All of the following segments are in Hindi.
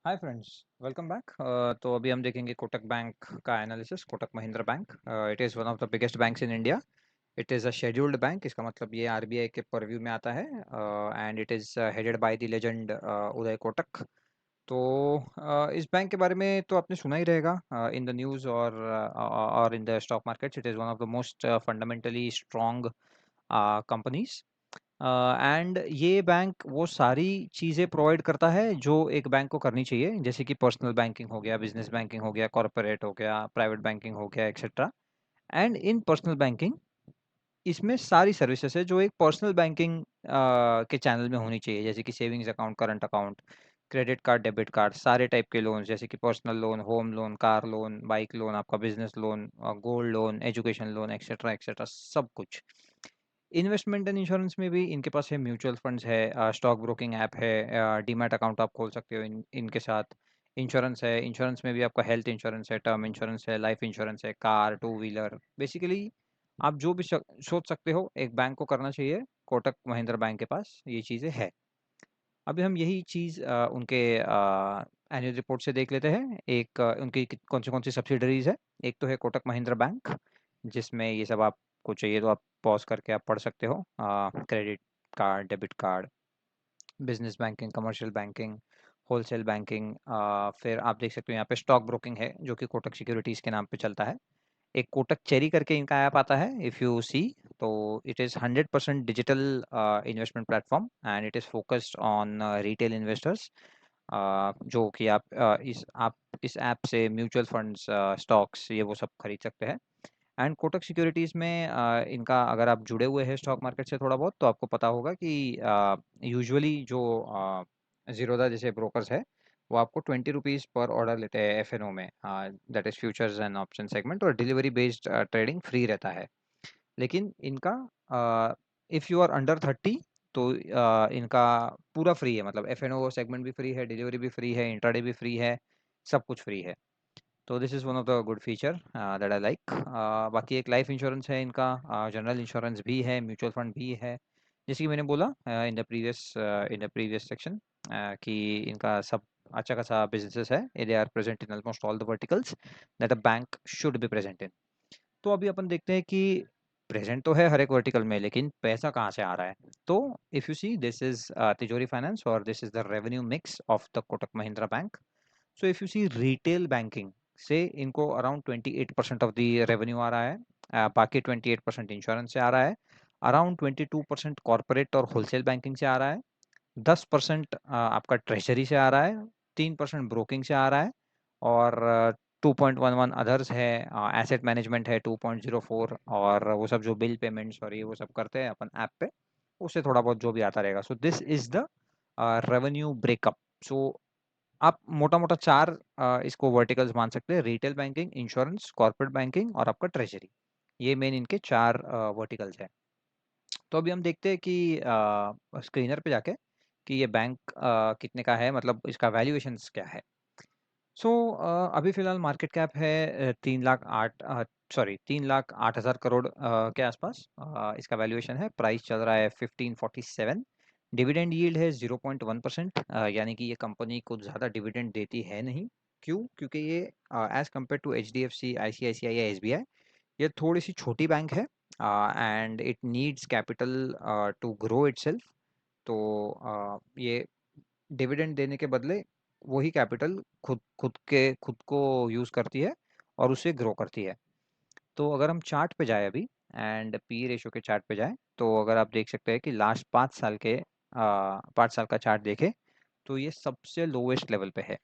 Hi friends, welcome back. तो अभी हम देखेंगे कोटक बैंक का analysis. Kotak Mahindra bank, it is one of the biggest banks in India. It is a scheduled bank. इसका मतलब ये आरबीआई के परव्यू में आता है and it is headed by the legend Uday Kotak. तो इस बैंक के बारे में तो आपने सुना ही रहेगा इन द न्यूज़ और in the stock markets. It is one of the most fundamentally strong companies and ये बैंक वो सारी चीज़ें प्रोवाइड करता है जो एक बैंक को करनी चाहिए, जैसे कि पर्सनल बैंकिंग हो गया, बिजनेस बैंकिंग हो गया, कॉर्पोरेट हो गया, प्राइवेट बैंकिंग हो गया, etcetera. And in personal banking इसमें सारी सर्विसेज है जो एक पर्सनल बैंकिंग के चैनल में होनी चाहिए, जैसे कि savings account, current account, credit card, debit card, सारे टाइप के लोन, जैसे कि personal loan, home loan, car loan, bike loan, आपका business loan, gold loan, education loan, etcetera etcetera, सब कुछ। इन्वेस्टमेंट एंड इंश्योरेंस में भी इनके पास है, म्यूचुअल फंड्स है, स्टॉक ब्रोकिंग ऐप है, डीमैट अकाउंट आप खोल सकते हो इनके साथ। इंश्योरेंस है, इंश्योरेंस में भी आपका हेल्थ इंश्योरेंस है, टर्म इंश्योरेंस है, लाइफ इंश्योरेंस है, कार, टू व्हीलर, बेसिकली आप जो भी सोच सकते हो एक बैंक को करना चाहिए, कोटक महिंद्रा बैंक के पास ये चीज़ें है। अभी हम यही चीज़ उनके एनुअल रिपोर्ट से देख लेते हैं। एक उनकी कौन सी सब्सिडरीज है। एक तो है कोटक महिंद्रा बैंक, जिसमें ये सब आपको चाहिए तो आप पॉज करके आप पढ़ सकते हो। Credit card, debit card, business banking, commercial banking, wholesale banking, फिर आप देख सकते हो यहाँ पे स्टॉक ब्रोकिंग है जो कि कोटक सिक्योरिटीज़ के नाम पे चलता है। एक कोटक चेरी करके इनका ऐप आता है, इफ़ यू सी। तो it is 100% digital investment platform and it is focused on retail investors, जो कि आप इस ऐप से म्यूचुअल फंड्स, स्टॉक्स, ये वो सब खरीद सकते हैं। एंड कोटक सिक्योरिटीज़ में इनका अगर आप जुड़े हुए हैं स्टॉक मार्केट से थोड़ा बहुत, तो आपको पता होगा कि यूजुअली जो ज़ीरोधा जैसे ब्रोकर्स है, वो आपको 20 रुपीज़ पर ऑर्डर लेते हैं एफएनओ में, that is futures and option segment, और डिलीवरी बेस्ड ट्रेडिंग फ्री रहता है। लेकिन इनका इफ़ यू आर अंडर 30, तो इनका पूरा फ्री है, मतलब एफएनओ सेगमेंट भी फ्री है, डिलीवरी भी फ्री है, इंट्राडे भी फ्री है, सब कुछ फ्री है। तो this is one of the good feature that I like. बाकी एक लाइफ इंश्योरेंस है इनका, जनरल इंश्योरेंस भी है, म्यूचुअल फंड भी है। जैसे कि मैंने बोला इन द प्रीवियस सेक्शन कि इनका सब अच्छा खासा बिजनेसेस है। They are present in almost all the verticals that a bank should be present in. तो अभी अपन देखते हैं कि प्रेजेंट तो है हर एक वर्टिकल में, लेकिन पैसा कहाँ से आ रहा है। तो if you see, this is Tijori finance और this is the revenue mix of the Kotak Mahindra bank. So if you see, retail banking से इनको अराउंड 28% ऑफ द रेवेन्यू आ रहा है। बाकी 28% इंश्योरेंस से आ रहा है। अराउंड 22% कॉर्पोरेट और होलसेल बैंकिंग से आ रहा है। 10% आपका ट्रेजरी से आ रहा है। 3% ब्रोकिंग से आ रहा है। और 2.11 अदर्स है, एसेट मैनेजमेंट है 2.04, और वो सब जो बिल पेमेंट्स और ये वो सब करते हैं अपन ऐप पे, उससे थोड़ा बहुत जो भी आता रहेगा। So this is the revenue breakup. So आप मोटा मोटा चार इसको वर्टिकल्स मान सकते हैं: retail banking, insurance, corporate banking और आपका ट्रेजरी। ये मेन इनके चार वर्टिकल्स हैं। तो अभी हम देखते हैं कि स्क्रीनर पे जाके कि ये बैंक कितने का है, मतलब इसका वैल्यूएशंस क्या है। सो अभी फिलहाल मार्केट कैप है 3,08,000 करोड़ के आसपास। इसका वैल्यूएशन है, प्राइस चल रहा है 1547। डिविडेंड यील्ड है 0.1%, यानी कि ये कंपनी कुछ ज़्यादा डिविडेंड देती है नहीं। क्यों? क्योंकि ये as compare to HDFC, ICICI या एसबीआई, ये थोड़ी सी छोटी बैंक है and it needs capital to grow itself. तो ये डिविडेंड देने के बदले वही कैपिटल खुद को यूज़ करती है और उसे ग्रो करती है। तो अगर हम चार्ट पे जाए अभी एंड पी रेशो के चार्ट पे जाए, तो अगर आप देख सकते हैं कि लास्ट 5 साल के 5 साल का चार्ट देखें, तो ये सबसे लोवेस्ट लेवल पे है,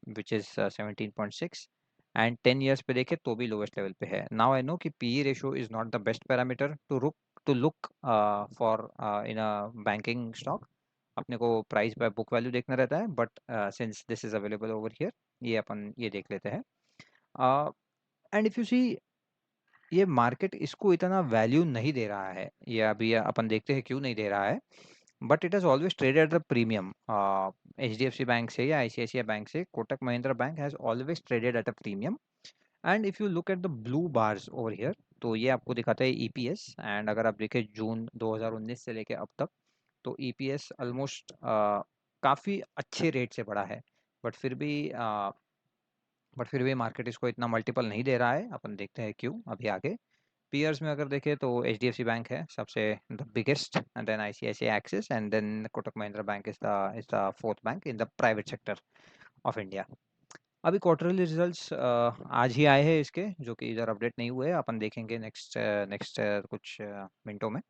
विच इज़ 17.6। एंड 10 ईयर्स पे देखें तो भी लोवेस्ट लेवल पे है। नाउ आई नो कि P ratio is not the best parameter to look for in a banking stock. अपने को प्राइस बाय बुक वैल्यू देखना रहता है, but since this is available over here, ये अपन ये देख लेते हैं। एंड इफ यू सी, ये मार्केट इसको इतना वैल्यू नहीं दे रहा है, ये अभी अपन देखते हैं क्यों नहीं दे रहा है। But it has always traded at the premium. H D F C bank से या आईसीआईसीआई बैंक से Kotak Mahindra bank has always traded at a premium. And if you look at the blue bars over here, तो ये आपको दिखाता है ईपीएस। एंड अगर आप देखें जून 2019 से लेके अब तक, तो ईपीएस ऑलमोस्ट काफ़ी अच्छे रेट से बढ़ा है। बट फिर भी मार्केट इसको इतना मल्टीपल नहीं दे रहा है। अपन देखते हैं क्यों अभी आगे। पीयर्स में अगर देखें तो HDFC बैंक है सबसे the biggest, and then ICICI Axis, and then Kotak Mahindra bank is the fourth bank in the private sector of India. अभी क्वार्टरली रिजल्ट्स आज ही आए हैं इसके, जो कि इधर अपडेट नहीं हुए, अपन देखेंगे नेक्स्ट नेक्स्ट कुछ मिनटों में।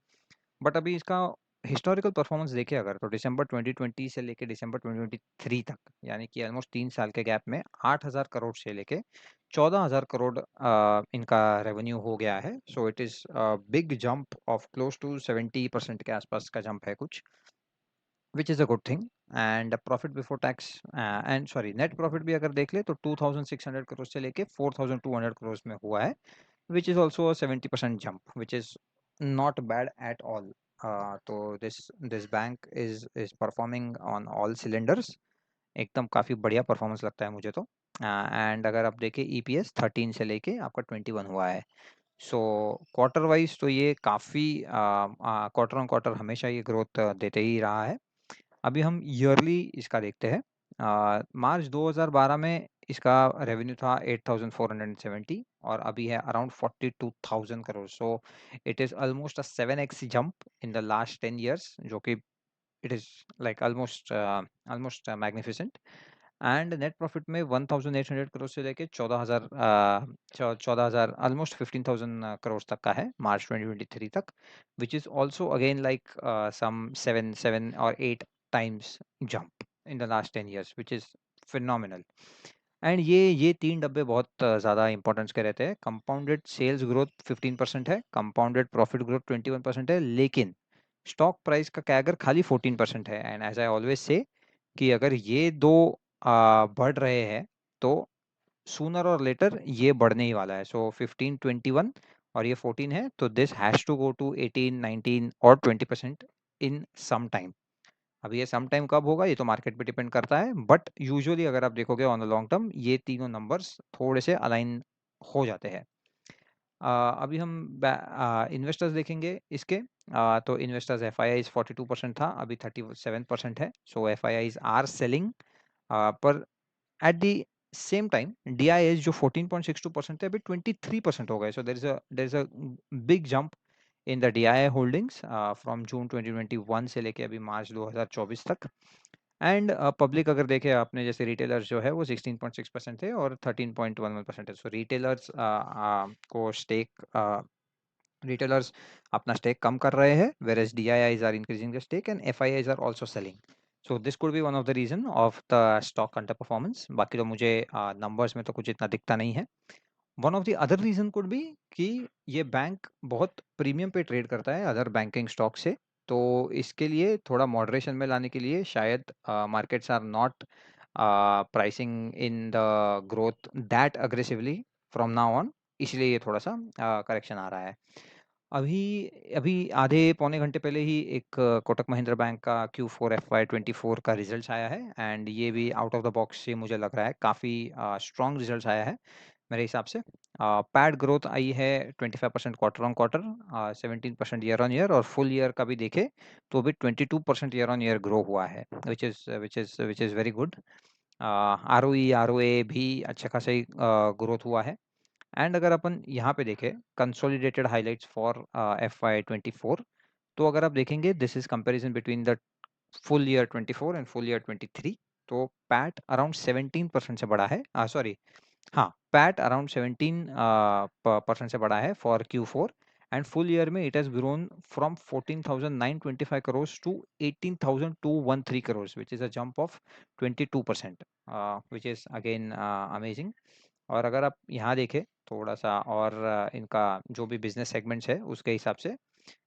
बट अभी इसका हिस्टोरिकल परफॉर्मेंस देखें अगर, तो दिसंबर 2020 से लेके दिसंबर 2023 तक, यानी कि ऑलमोस्ट 3 साल के गैप में 8,000 करोड़ से लेके 14,000 करोड़ इनका रेवेन्यू हो गया है। So it is big jump of close to 70% के आसपास का जंप है कुछ, which is a good thing. And profit before tax and sorry net profit भी अगर देख ले तो 2,600 करोड़ से लेके 4,200 करोड़ में हुआ है, which is also a 70% jump, which is not bad at all. तो this bank is performing on all cylinders, एकदम काफ़ी बढ़िया परफॉर्मेंस लगता है मुझे तो। एंड अगर आप देखें EPS 13 से लेके आपका 21 हुआ है। सो क्वार्टर वाइज तो ये काफ़ी क्वार्टर ऑन क्वार्टर हमेशा ये ग्रोथ देते ही रहा है। अभी हम ईयरली इसका देखते हैं। मार्च 2012 में इसका रेवेन्यू था 8,470 और अभी है around 42,000 crore. So it is almost a 7x jump in the last 10 years, जो कि it is like almost magnificent. And net profit में 1,800 करोड़ से लेके 14,000 ऑलमोस्ट 15,000 करोड़ तक का है मार्च 2023 तक, which is also again like some 7 और 8 times jump in the last 10 years, which is phenomenal. And ये 3 डब्बे बहुत ज़्यादा इंपॉर्टेंस के रहते हैं। कंपाउंडेड सेल्स ग्रोथ 15% है, कंपाउंडेड प्रॉफिट ग्रोथ 21% है, लेकिन स्टॉक प्राइस का कैगर खाली 14% है। And as I always say कि अगर ये दो बढ़ रहे हैं तो सूनर और लेटर ये बढ़ने ही वाला है। सो 15, 21 और ये 14 है, तो this has to go to 18, 19 और 20% इन सम टाइम। अभी ये सम टाइम कब होगा ये तो मार्केट पे डिपेंड करता है, बट यूजुअली अगर आप देखोगे ऑन द लॉन्ग टर्म ये तीनों नंबर्स थोड़े से अलाइन हो जाते हैं। अभी हम इन्वेस्टर्स देखेंगे इसके। तो इन्वेस्टर्स FIIs 42% था, अभी 37% है। सो FIIs आर सेलिंग, पर at the same time DIs जो 14.62% है अभी 23% हो गए। So there is a big jump in the DI holdings from June 2021 से लेके अभी मार्च 2024 तक। एंड पब्लिक अगर देखें आपने, जैसे रिटेलर्स जो है वो 16.6% थे और 13.11% है। सो रिटेलर्स को रिटेलर्स अपना स्टेक कम कर रहे हैं, whereas DIIs are increasing the stake and FIIs are also selling. So this could be one of the reason of the stock underperformance. बाकी तो मुझे नंबर्स में तो कुछ इतना दिखता नहीं है। One of the other reason could be कि ये बैंक बहुत प्रीमियम पे ट्रेड करता है अदर बैंकिंग स्टॉक से, तो इसके लिए थोड़ा मॉडरेशन में लाने के लिए शायद markets are not pricing in the growth that aggressively from now on, इसलिए ये थोड़ा सा करेक्शन आ रहा है। अभी अभी आधे पौने घंटे पहले ही एक कोटक महिंद्रा बैंक का Q4 FY24 का रिजल्ट आया है, एंड ये भी आउट ऑफ द बॉक्स से मुझे लग रहा है काफ़ी स्ट्रॉन्ग रिजल्ट आया है मेरे हिसाब से। पैड ग्रोथ आई है 25% quarter on quarter, 17% year on year, और फुल ईयर का भी देखे तो भी 22% ईयर ऑन ईयर ग्रो हुआ है, which is very good. ROE ROA भी अच्छा खासा ही ग्रोथ हुआ है। एंड अगर अपन यहाँ पे देखें कंसोलिडेटेड हाइलाइट्स फॉर FY24, तो अगर आप देखेंगे this is comparison between the full year 24 and full year 23, तो पैट अराउंड 17% से बढ़ा है, सॉरी हाँ, पैट अराउंड 17% से बढ़ा है for Q4, and full year में it has grown from 14,925 crore to 18,213 crore, which is a jump of 22%, which is again amazing. और अगर आप यहाँ देखें थोड़ा सा और इनका जो भी बिजनेस सेगमेंट्स है उसके हिसाब से,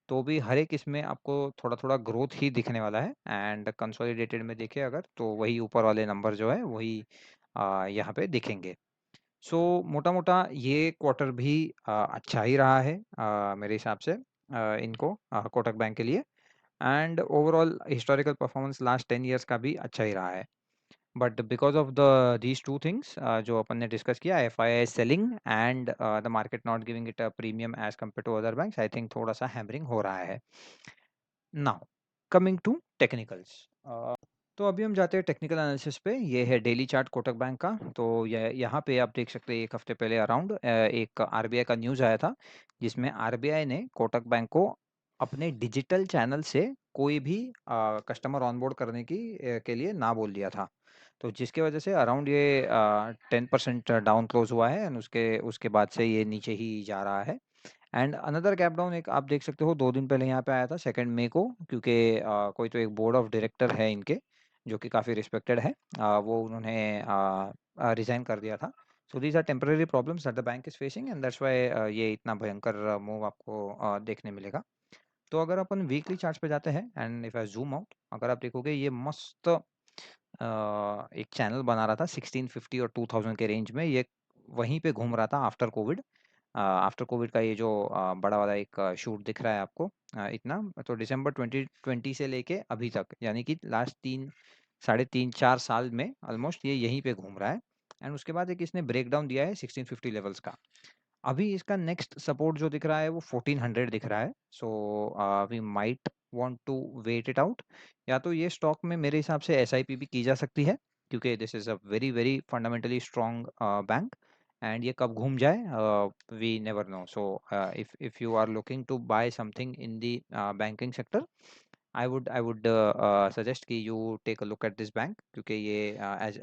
तो भी हर एक इसमें आपको थोड़ा थोड़ा ग्रोथ ही दिखने वाला है। एंड कंसोलिडेटेड में देखें अगर, तो वही ऊपर वाले नंबर जो है वही यहाँ पे दिखेंगे। सो मोटा मोटा ये क्वार्टर भी अच्छा ही रहा है मेरे हिसाब से इनको कोटक बैंक के लिए। And overall historical performance last 10 years का भी अच्छा ही रहा है। But because of these two things जो अपन ने डिस्कस किया, FII selling and the market not giving it a premium as compare to other banks, I think थोड़ा सा हैमरिंग हो रहा है। नाउ कमिंग टू टेक्निकल्स, तो अभी हम जाते हैं टेक्निकल एनालिसिस पे। ये है डेली चार्ट कोटक बैंक का। तो यहाँ पे आप देख सकते हैं 1 हफ्ते पहले अराउंड एक आरबीआई का न्यूज़ आया था, जिसमें आरबीआई ने कोटक बैंक को अपने डिजिटल चैनल से कोई भी कस्टमर ऑनबोर्ड करने के लिए ना बोल दिया था। तो जिसकी वजह से अराउंड ये 10% डाउन क्लोज हुआ है एंड उसके उसके बाद से ये नीचे ही जा रहा है। एंड अनदर गैप डाउन एक आप देख सकते हो 2 दिन पहले यहाँ पे आया था 2 मई को, क्योंकि कोई तो एक बोर्ड ऑफ डायरेक्टर है इनके, जो कि काफ़ी रिस्पेक्टेड है। वो उन्होंने रिज़ाइन कर दिया था। So these are temporary problems that the bank is facing and that's why ये इतना भयंकर मूव आपको देखने मिलेगा। तो अगर अपन वीकली चार्ट्स पे जाते हैं and if I zoom out, अगर आप देखोगे ये मस्त एक चैनल बना रहा था 1650 और 2000 के रेंज में। ये वहीं पे घूम रहा था आफ्टर कोविड का ये जो बड़ा वाला एक शूट दिख रहा है आपको, इतना तो दिसंबर 2020 से लेके अभी तक, यानी कि लास्ट 3 साढ़े 3 4 साल में ऑलमोस्ट ये यहीं पे घूम रहा है। एंड उसके बाद एक इसने ब्रेकडाउन दिया है 1650 लेवल्स का। अभी इसका नेक्स्ट सपोर्ट जो दिख रहा है वो 1400 दिख रहा है। So we might want to wait it out. या तो ये स्टॉक में मेरे हिसाब से एसआईपी भी की जा सकती है, क्योंकि this is a very very fundamentally strong bank. And ये कब घूम जाए we never know. So if you are looking to buy something in the banking sector, I would suggest कि you take a look at this bank, क्योंकि ये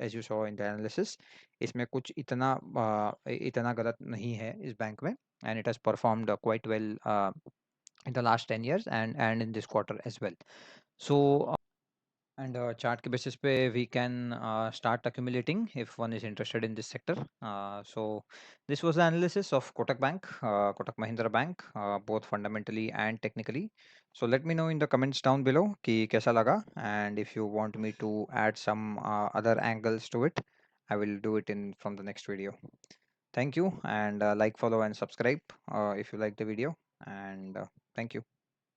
as you saw in the analysis, इसमें कुछ इतना गलत नहीं है इस बैंक में, and it has performed quite well in the last 10 years and in this quarter as well. So and chart के basis पे we can start accumulating if one is interested in this sector. So this was the analysis of Kotak Bank, Kotak Mahindra Bank, both fundamentally and technically. So let me know in the comments down below कि कैसा लगा, and if you want me to add some other angles to it, I will do it in from the next video. Thank you, and like, follow, and subscribe if you like the video, and thank you.